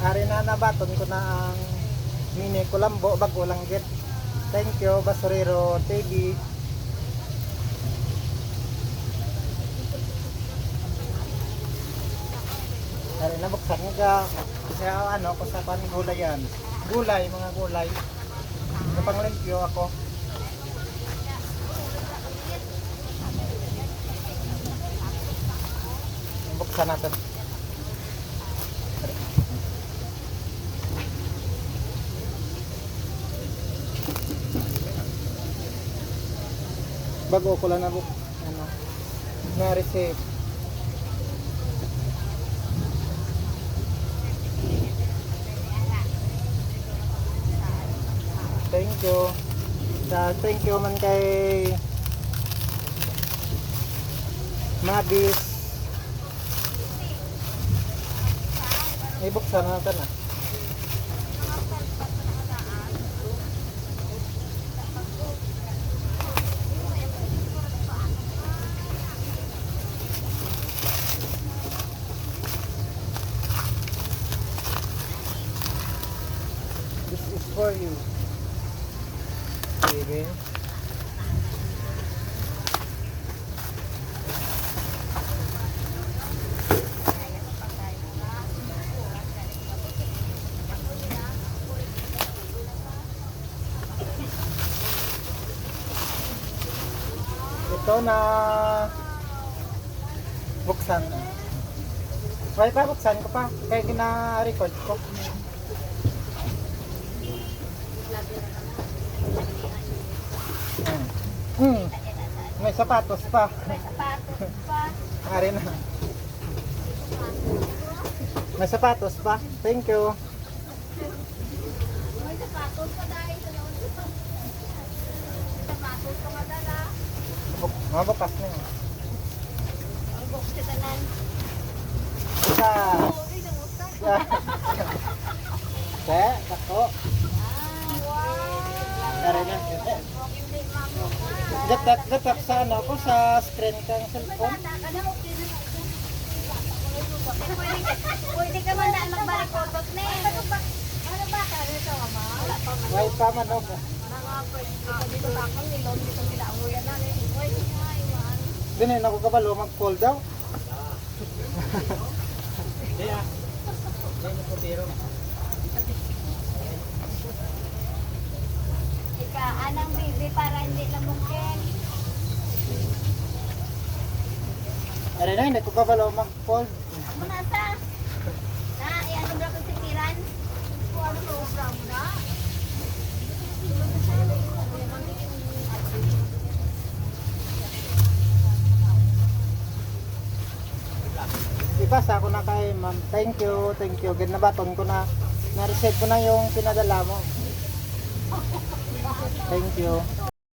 Ari na nabaton ko na ang mini kulambo bago lang git. Thank you Basurero TV. Ari na buksan nga kasi ano ko sa gulay yan. Gulay, mga gulay. Napanglimpyo ako. Buksan natin. Bago ko lang na ano, na-receive. Thank you. Thank you man kay Mabis. Ibuksan natin ah. This is for you. Baby. Ito na buksan. Try pa buksan ko pa kaya kina-record ko. May sapatos pa. Ari na. May sapatos pa. Thank you. May sapatos pa dahil sa noon. Sapatos ka madala. Mabukas na yun. Ang box ka tanan. Bukas. Okay, namutan. Kaya, tako. Wow. Ari na. Hindi mamuha. Gatak sa ano ko sa screen kang cellphone. Pwede ka man na magbalik photos na eh. Ano ba? Ano ito, ama? Wala pa man. May pa man ako. Mga dito takang nilon, dito nilamuyan na eh. Pwede nga, iwan. Dinin ako kabalo mag-call daw. Ika, anang baby para hindi lamungkin. Ari na, hindi ko kabalo mag-call. Ako nasa? Na, ano ba kung sitiran? Kung ano program na? Ipasa ko na kay ma'am. Thank you, thank you. Ginabaton ko na. Na-receive ko na yung pinadala mo. Thank you.